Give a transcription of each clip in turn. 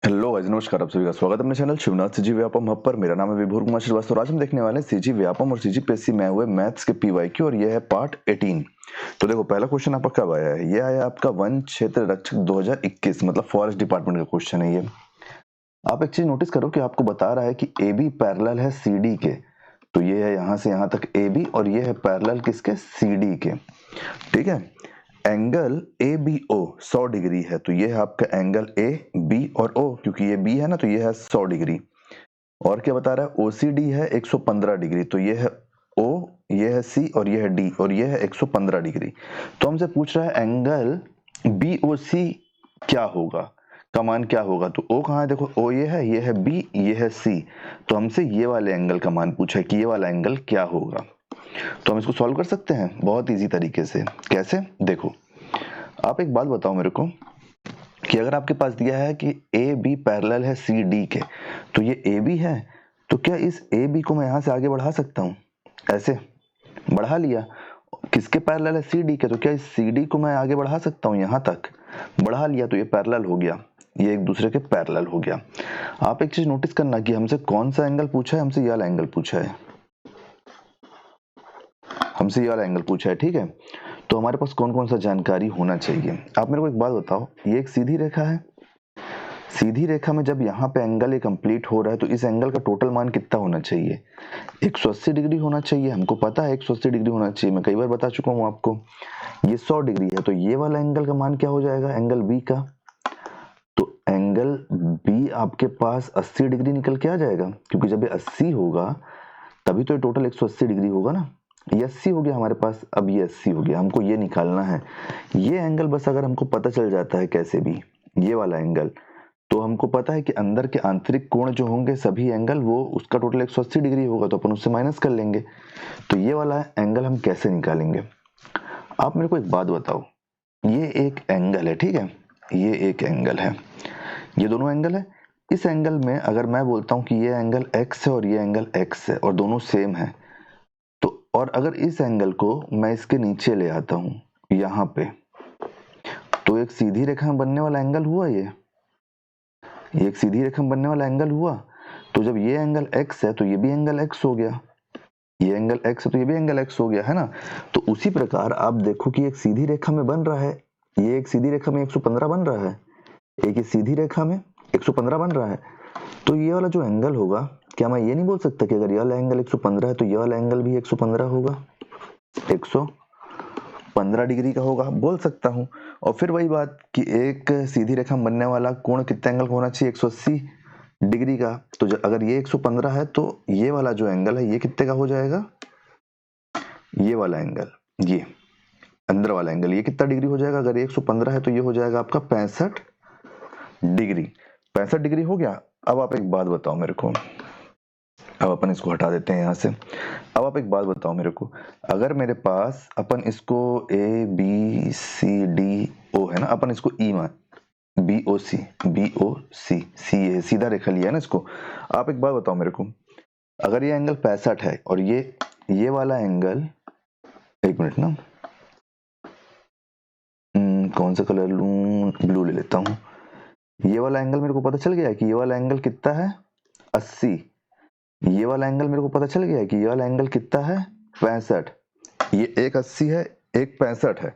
Hello guys, नमस्कार। आप सभी का स्वागत है अपने channel Shivnath CG Vyapam hub पर। मेरा नाम है विभोर कुमार श्रीवास्तव। आज हम देखने वाले हैं सीजी व्यापम और सीजी पीएससी में हुए मैथ्स के पीवाईक्यू और ये है पार्ट 18। तो देखो, पहला क्वेश्चन आपका कब आया है? ये आया आपका वन क्षेत्र रक्षक 2021, मतलब फॉरेस्ट डिपार्टमेंट का क्वेश्चन है ये। आप एक चीज नोटिस करो कि आपको बता रहा है कि ए बी पैरेलल है सी डी के। तो ये है यहाँ से यहाँ तक ए बी और ये है पैरेलल किसके? सी डी के। ठीक है। Angle A B O 100 degree है, तो ये है आपका एंगल ए बी और ओ, क्योंकि ये बी है ना, तो ये है 100 डिग्री। और क्या बता रहा है? ओसीडी है 115 डिग्री, तो ये है ओ, ये है सी और ये है डी और ये है 115 डिग्री। तो हमसे पूछ रहा है एंगल बी ओ सी क्या होगा, का मान क्या होगा। तो ओ कहाँ है? देखो, ओ ये है बी, ये है सी। तो हमसे ये वाले एंगल का मान पूछा है कि ये वाला एंगल क्या होगा। तो हम इसको सॉल्व कर सकते हैं बहुत इजी तरीके से। कैसे? देखो, आप एक बात बताओ मेरे को कि अगर आपके पास दिया है कि ए बी पैरेलल है सी डी के, तो ये ए बी है, तो क्या इस ए बी को मैं यहां से आगे बढ़ा सकता हूं? ऐसे बढ़ा लिया। किसके पैरेलल है? सी डी के, तो क्या इस सी डी को मैं आगे बढ़ा सकता हूं? यहां तक बढ़ा लिया, तो ये पैरेलल हो गया, ये एक दूसरे के पैरेलल हो गया। आप एक चीज नोटिस करना कि हमसे कौन सा एंगल पूछा है? हमसे ये वाला एंगल पूछा है, हमसे ये वाला एंगल पूछा है। ठीक है। तो हमारे पास कौन कौन सा जानकारी होना चाहिए? आप मेरे को एक बात बताओ, ये एक सीधी रेखा है। सीधी रेखा में जब यहाँ पे एंगल ये कंप्लीट हो रहा है, तो इस एंगल का टोटल मान कितना होना चाहिए? 180 डिग्री होना चाहिए। हमको पता है 180 डिग्री होना चाहिए, मैं कई बार बता चुका हूँ आपको। ये 100 डिग्री है, तो ये वाला एंगल का मान क्या हो जाएगा? एंगल बी का। तो एंगल बी आपके पास 80 डिग्री निकल के आ जाएगा, क्योंकि जब ये 80 होगा तभी तो ये टोटल 180 डिग्री होगा ना। ये 80 हो गया हमारे पास, अब ये 80 हो गया, हमको ये निकालना है। ये एंगल बस अगर हमको पता चल जाता है कैसे भी, ये वाला एंगल, तो हमको पता है कि अंदर के आंतरिक कोण जो होंगे सभी एंगल, वो उसका टोटल 180 डिग्री होगा, तो अपन उससे माइनस कर लेंगे। तो ये वाला एंगल हम कैसे निकालेंगे? आप मेरे को एक बात बताओ, ये एक एंगल है, ठीक है, ये एक एंगल है, ये दोनों एंगल है। इस एंगल में अगर मैं बोलता हूं कि ये एंगल x है और ये एंगल x है और दोनों सेम है, तो और अगर इस एंगल को मैं इसके नीचे ले आता हूं यहां पे, तो एक सीधी रेखा में बनने वाला एंगल हुआ ये एक सीधी रेखा में बनने वाला एंगल हुआ। तो जब ये एंगल x है तो ये भी एंगल x हो गया, ये एंगल x है तो ये भी एंगल x हो गया, है ना। तो उसी प्रकार आप देखो कि एक सीधी रेखा में बन रहा है, ये एक सीधी रेखा में 115 बन रहा है, एक ही सीधी रेखा में 115 बन रहा है। तो ये वाला जो एंगल होगा, क्या मैं ये नहीं बोल सकता कि अगर ये वाला एंगल 115 है तो ये वाला एंगल भी 115 होगा, 115 डिग्री का होगा? बोल सकता हूँ। और फिर वही बात कि एक सीधी रेखा में बनने वाला कोण कितना एंगल होना चाहिए? 180 डिग्री का। तो अगर ये 115 है तो ये वाला जो एंगल है ये कितने का हो जाएगा? ये वाला एंगल, ये अंदर वाला एंगल, ये कितना डिग्री हो जाएगा? अगर 115 है तो ये हो जाएगा आपका 65 डिग्री। 65 डिग्री हो गया। अब आप एक बात बताओ मेरे को, अब अपन इसको हटा देते हैं यहाँ से। अब आप एक बात बताओ मेरे को, अगर मेरे पास अपन इसको A B C D O है ना, अपन इसको ई मान बी ओ सी सी है, सीधा रेखा लिया है ना इसको। आप एक बात बताओ मेरे को, अगर ये एंगल 65 है और ये वाला एंगल, एक मिनट ना, कौन सा कलर लूं? ब्लू ले लेता हूँ। ये वाला एंगल मेरे को पता चल गया है कि ये वाला एंगल कितना है? 80। ये वाला एंगल मेरे को पता चल गया है कि ये वाला एंगल कितना है? 65। ये एक 80 है, एक 65 है।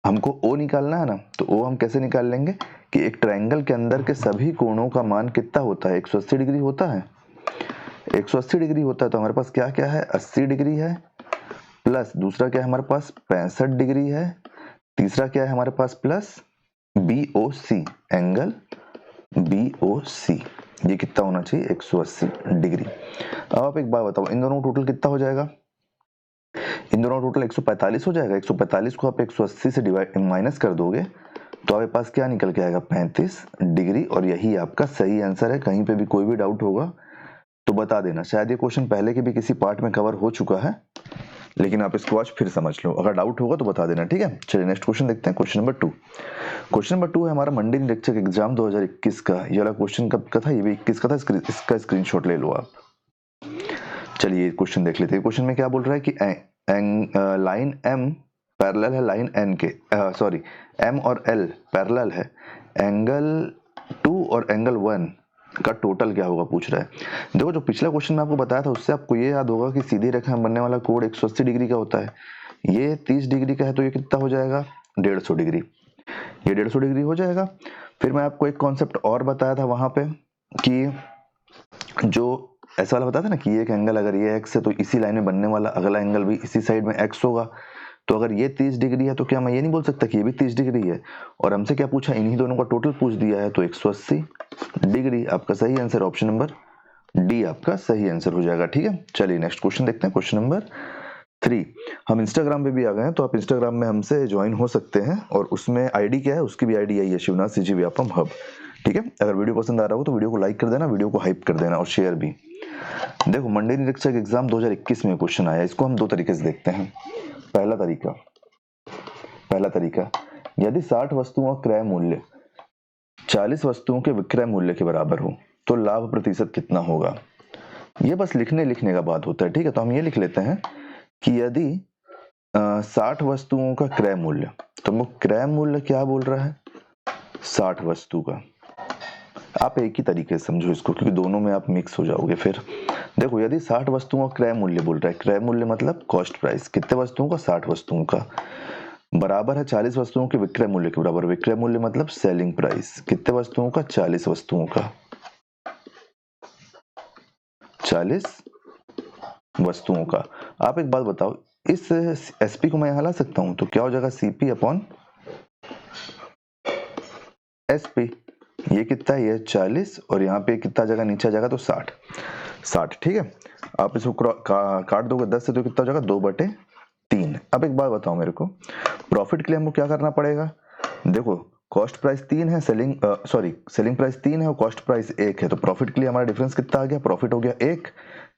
हमको O निकालना है ना, तो O हम कैसे निकाल लेंगे कि एक ट्रायंगल के अंदर के सभी कोणों का मान कितना होता है? 180 डिग्री होता है, 180 डिग्री होता है। तो हमारे पास क्या क्या है? 80 डिग्री है, प्लस दूसरा क्या है हमारे पास? 65 डिग्री है, तीसरा क्या है हमारे पास? प्लस BOC, एंगल BOC, ये कितना होना चाहिए? 180 डिग्री। अब आप एक बात बताओ, इन दोनों टोटल कितना हो जाएगा? इन दोनों टोटल 145 हो जाएगा। 145 को आप 180 से डिवाइड माइनस कर दोगे तो आपके पास क्या निकल के आएगा? 35 डिग्री। और यही आपका सही आंसर है। कहीं पे भी कोई भी डाउट होगा तो बता देना। शायद ये क्वेश्चन पहले के भी किसी पार्ट में कवर हो चुका है, लेकिन आप इसको आज फिर समझ लो। अगर डाउट होगा तो बता देना, ठीक है। चलिए नेक्स्ट क्वेश्चन देखते हैं। Question number 2। क्वेश्चन नंबर 2 है हमारा मंडी निरीक्षक एग्जाम 2021 का। ये वाला क्वेश्चन कब का था? ये भी 21 का था। इसका स्क्रीनशॉट ले लो आप। चलिए क्वेश्चन देख लेते हैं। क्वेश्चन में क्या बोल रहा है कि लाइन M पैरेलल है लाइन N के, सॉरी M और L पैरेलल है, एंगल 2 और एंगल 1 का टोटल क्या होगा पूछ रहा है। देखो जो पिछला क्वेश्चन मैं आपको बताया था उससे आपको ये याद होगा कि सीधी रेखा में बनने वाला कोण 180 डिग्री का होता है। ये 30 डिग्री का है तो ये कितना हो जाएगा 150 डिग्री। ये 150 डिग्री हो जाएगा। फिर मैं आपको एक कॉन्सेप्ट और बताया था वहां पे कि जो ऐसा वाला बताया था ना कि एक एंगल अगर ये एक्स है तो इसी लाइन में बनने वाला अगला एंगल भी इसी साइड में एक्स होगा। तो अगर ये 30 डिग्री है तो क्या मैं ये नहीं बोल सकता कि ये भी 30 डिग्री है। और हमसे क्या पूछा, इन्हीं दोनों का टोटल पूछ दिया है तो 180 डिग्री आपका सही आंसर, ऑप्शन नंबर डी आपका सही आंसर हो जाएगा। ठीक है, चलिए नेक्स्ट क्वेश्चन देखते हैं, क्वेश्चन नंबर 3। हम इंस्टाग्राम पे भी आ गए हैं तो आप इंस्टाग्राम में हमसे ज्वाइन हो सकते हैं और उसमें आईडी क्या है, उसकी भी आईडी यही है, शिवनाथ सीजी व्यापम हब। ठीक है, अगर वीडियो पसंद आ रहा हो तो वीडियो को लाइक कर देना, वीडियो को हाइप कर देना और शेयर भी। देखो मंडे निरीक्षक एग्जाम 2021 में क्वेश्चन आया, इसको हम दो तरीके से देखते हैं। पहला तरीका, यदि 60 वस्तुओं का क्रय मूल्य 40 वस्तुओं के विक्रय मूल्य के बराबर हो तो लाभ प्रतिशत कितना होगा। ये बस लिखने का बात होता है। ठीक है, तो हम ये लिख लेते हैं कि यदि 60 वस्तुओं का क्रय मूल्य, तो वो क्रय मूल्य क्या बोल रहा है 60 वस्तु का। आप एक ही तरीके से समझो इसको क्योंकि दोनों में आप मिक्स हो जाओगे। फिर देखो यदि 60 वस्तुओं का क्रय मूल्य बोल रहा है, क्रय मूल्य मतलब कॉस्ट प्राइस, कितने वस्तुओं का 60 वस्तुओं का, बराबर है 40 वस्तुओं के विक्रय मूल्य के बराबर। विक्रय मूल्य मतलब सेलिंग प्राइस, कितने वस्तुओं का 40 वस्तुओं का, 40 वस्तुओं का। आप एक बात बताओ, इस एसपी को मैं यहां ला सकता हूं तो क्या हो जाएगा सीपी अपॉन एसपी। ये कितना है, ये 40 और यहाँ पे कितना जगह नीचे जाएगा तो 60। ठीक है, आप इसको काट दोगे 10 से तो कितना हो जाएगा 2/3। अब एक बात बताओ मेरे को, प्रॉफिट के लिए हमको क्या करना पड़ेगा। देखो कॉस्ट प्राइस 3 है, सेलिंग प्राइस 3 है और कॉस्ट प्राइस 1 है, तो प्रॉफिट के लिए हमारा डिफरेंस कितना आ गया, प्रॉफिट हो गया 1,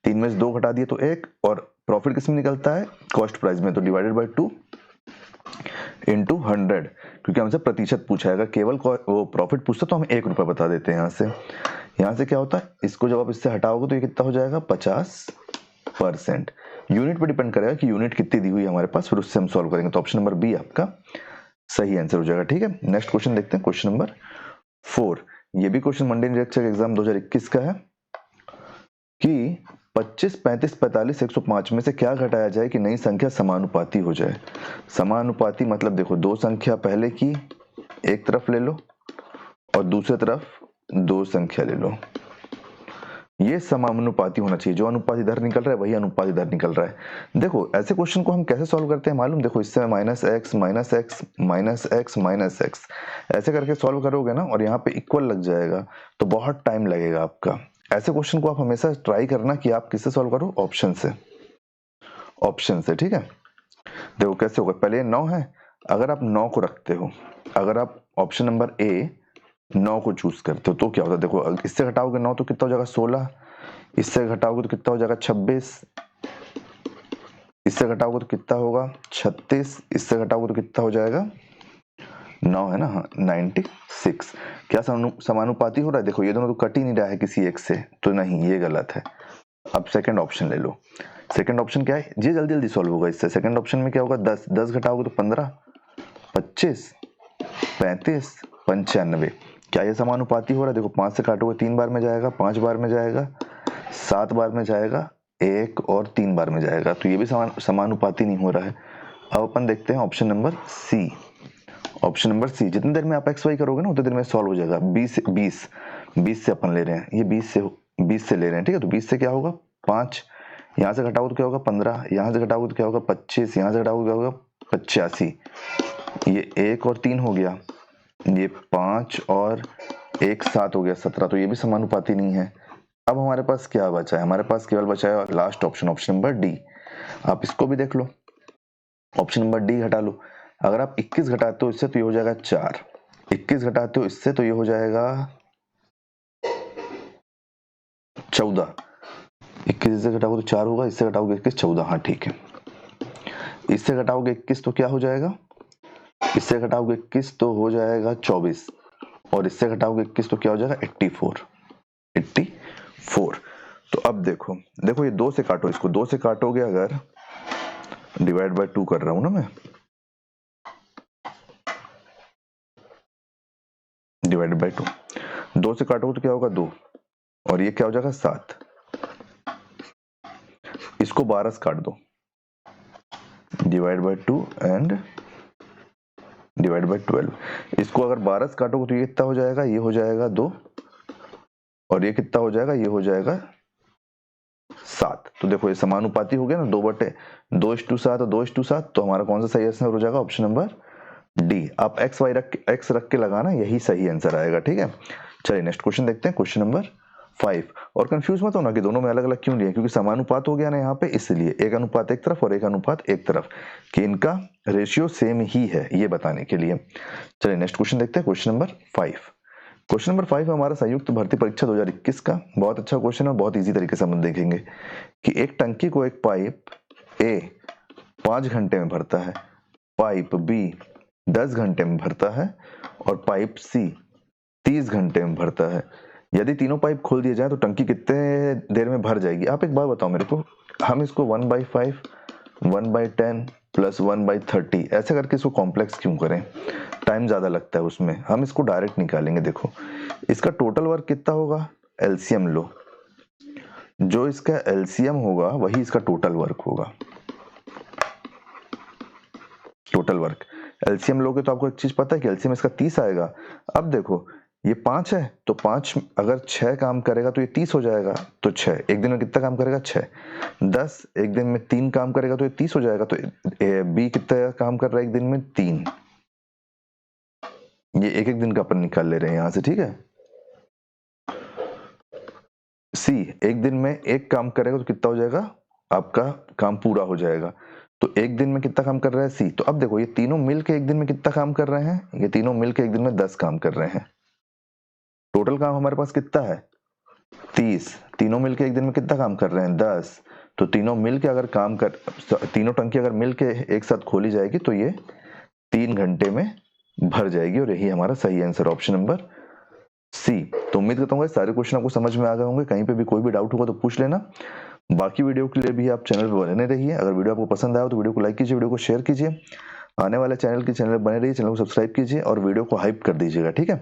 3 में से 2 घटा दिए तो 1, और प्रॉफिट किस में निकलता है कॉस्ट प्राइस में, तो डिवाइडेड बाय 2 इंटू 100, क्योंकि हमसे प्रतिशत पूछा है। अगर केवल वो प्रॉफिट पूछता तो हम 1 रुपया बता देते हैं। यहाँ से क्या होता है, इसको जब आप इससे हटाओगे तो ये कितना हो जाएगा 50%। यूनिट पे डिपेंड करेगा कि यूनिट कितनी दी हुई है हमारे पास, फिर उससे हम सॉल्व करेंगे। तो ऑप्शन नंबर बी आपका सही आंसर हो जाएगा। ठीक है, नेक्स्ट क्वेश्चन देखते हैं, क्वेश्चन नंबर 4। ये भी क्वेश्चन मंडे निरीक्षक एग्जाम 2021 का है कि 25, 35, 45, 105 में से क्या घटाया जाए कि नई संख्या समानुपाती हो जाए। समानुपाती मतलब देखो दो संख्या पहले की एक तरफ ले लो और दूसरी तरफ दो संख्या ले लो, ये समानुपाती होना चाहिए। जो अनुपात इधर निकल रहा है वही अनुपात इधर निकल रहा है। देखो ऐसे क्वेश्चन को हम कैसे सॉल्व करते हैं मालूम, देखो इससे minus x minus x minus x minus x ऐसे करके सॉल्व करोगे ना और यहाँ पे इक्वल लग जाएगा तो बहुत टाइम लगेगा आपका। ऐसे क्वेश्चन को आप हमेशा ट्राई करना कि आप किससे सॉल्व करो, ऑप्शन से। ठीक है, देखो कैसे होगा, पहले 9 है, अगर आप 9 को रखते हो, अगर आप ऑप्शन नंबर ए 9 को चूज करते हो तो क्या होता है, देखो इससे घटाओगे 9 तो कितना हो जाएगा 16, इससे घटाओगे तो कितना हो जाएगा 26, इससे घटाओगे तो कितना होगा 36, इससे घटाओगे तो कितना हो जाएगा 9 है ना, हाँ 96। क्या समानुपाती हो रहा है, देखो ये दोनों तो कट ही नहीं रहा है किसी एक से, तो नहीं ये गलत है। अब सेकंड ऑप्शन ले लो, सेकंड ऑप्शन क्या है, ये जल्दी जल्दी सॉल्व होगा इससे। सेकंड ऑप्शन में क्या होगा 10 घटाओगे तो 15, 25, 35, 95। क्या ये समानुपाती हो रहा है, देखो 5 से काटोगे 3 बार में जाएगा, 5 बार में जाएगा, 7 बार में जाएगा, 1 और 3 बार में जाएगा, तो ये भी समानुपाती नहीं हो रहा है। अब अपन देखते हैं option number C. Option number C, जितनी देर में आप एक्स वाई करोगे ना उतनी देर में सॉल्व हो जाएगा। 20 से अपन ले रहे हैं, ये 20 से ले रहे हैं। ठीक है, तो 20 से क्या होगा 5, यहाँ से घटाओगे तो क्या होगा 15, यहाँ से घटाओगे तो क्या होगा 25, यहाँ से घटाओगे तो क्या होगा 85, ये 1 और 3 हो गया, ये 5 और 1 7 हो गया 17, तो ये भी समानुपाती नहीं है। अब हमारे पास क्या बचा है, हमारे पास केवल बचा है last option, option number D. आप इसको भी देख लो, ऑप्शन नंबर डी हटा लो। अगर आप 21 घटाते हो इससे तो ये हो जाएगा 4, 21 घटाते हो इससे तो ये हो जाएगा 14, 21 से घटाओगे तो 4 होगा, इससे घटाओगे 21 14, हाँ ठीक है। इससे घटाओगे 21 तो क्या हो जाएगा, इससे घटाओगे 21 तो हो जाएगा 24, और इससे घटाओगे 21 तो क्या हो जाएगा 84। तो अब देखो ये 2 से काटो, इसको 2 से काटोगे अगर, डिवाइड बाय 2 कर रहा हूं ना मैं, डिवाइडेड बाय 2, 2 से काटोगे तो क्या होगा 2, और ये क्या हो जाएगा 7। इसको 12 से काट दो, divide by 2 and divide by 12। इसको अगर 12 से काटोगे तो ये कितना हो जाएगा, ये हो जाएगा 2, और ये कितना हो जाएगा, ये हो जाएगा 7। तो देखो ये समानुपाती हो गया ना, 2/7 और 2/7। तो हमारा कौन सा सही आंसर हो जाएगा, ऑप्शन नंबर डी। आप एक्स रख के लगाना, यही सही आंसर आएगा, ठीक है। चलिए नेक्स्ट क्वेश्चन देखते हैं, क्वेश्चन नंबर 5। और कंफ्यूज मत होना कि दोनों में अलग अलग क्यों लिए, क्योंकि समानुपात हो गया ना यहाँ पे, इसलिए एक अनुपात एक तरफ और एक अनुपात एक तरफ, कि इनका रेशियो सेम ही है, ये बताने के लिए। चलिए नेक्स्ट क्वेश्चन देखते हैं, क्वेश्चन नंबर 5। क्वेश्चन नंबर 5 हमारा संयुक्त भर्ती परीक्षा 2021 का बहुत अच्छा क्वेश्चन है, बहुत इजी तरीके से हम देखेंगे कि एक टंकी को एक पाइप ए 5 घंटे में भरता है, पाइप बी 10 घंटे में भरता है, और पाइप सी 30 घंटे में भरता है। यदि तीनों पाइप खोल दिए जाए तो टंकी कितने देर में भर जाएगी। आप एक बात बताओ मेरे को, हम इसको 1/5, 1/10 प्लस 1/30 ऐसे करके इसको कॉम्प्लेक्स क्यों करें, टाइम ज्यादा लगता है उसमें। हम इसको डायरेक्ट निकालेंगे। देखो इसका टोटल वर्क कितना होगा, एलसीएम लो, जो इसका एलसीएम होगा वही इसका टोटल वर्क होगा। टोटल वर्क एलसीएम लोगे तो आपको एक चीज पता है कि एलसीएम इसका 30 आएगा। अब देखो ये 5 है, तो 5 अगर 6 काम करेगा तो ये 30 हो जाएगा, तो 6 एक दिन में कितना काम करेगा, 6। 10 एक दिन में 3 काम करेगा तो ये 30 हो जाएगा, तो बी कितना काम कर रहा है एक दिन में, 3। ये एक एक दिन का अपन निकाल ले रहे हैं यहां से, ठीक है। सी एक दिन में एक काम करेगा तो कितना हो जाएगा, आपका काम पूरा हो जाएगा। तो एक दिन में कितना काम कर रहा है सी। तो अब देखो ये तीनों मिलके एक दिन में कितना काम कर रहे हैं, ये तीनों मिलके एक दिन में 10 काम कर रहे हैं। टोटल काम हमारे पास कितना है, 30। तीनों मिलके एक दिन में कितना काम कर रहे हैं, 10। तो तीनों मिलके अगर तीनों टंकी अगर मिलके एक साथ खोली जाएगी तो ये 3 घंटे में भर जाएगी, और यही हमारा सही आंसर ऑप्शन नंबर सी। तो उम्मीद करता हूँ सारे क्वेश्चन आपको समझ में आ गए होंगे। कहीं पे भी कोई भी डाउट होगा तो पूछ लेना। बाकी वीडियो के लिए भी आप चैनल पर बने रहिए। अगर वीडियो आपको पसंद आया तो वीडियो को लाइक कीजिए, वीडियो को शेयर कीजिए, आने वाले चैनल बने रहिए, चैनल को सब्सक्राइब कीजिए और वीडियो को हाइप कर दीजिएगा, ठीक है।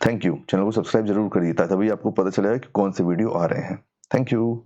Thank you. चैनल को सब्सक्राइब जरूर करिए, तभी आपको पता चलेगा कि कौन से वीडियो आ रहे हैं। Thank you.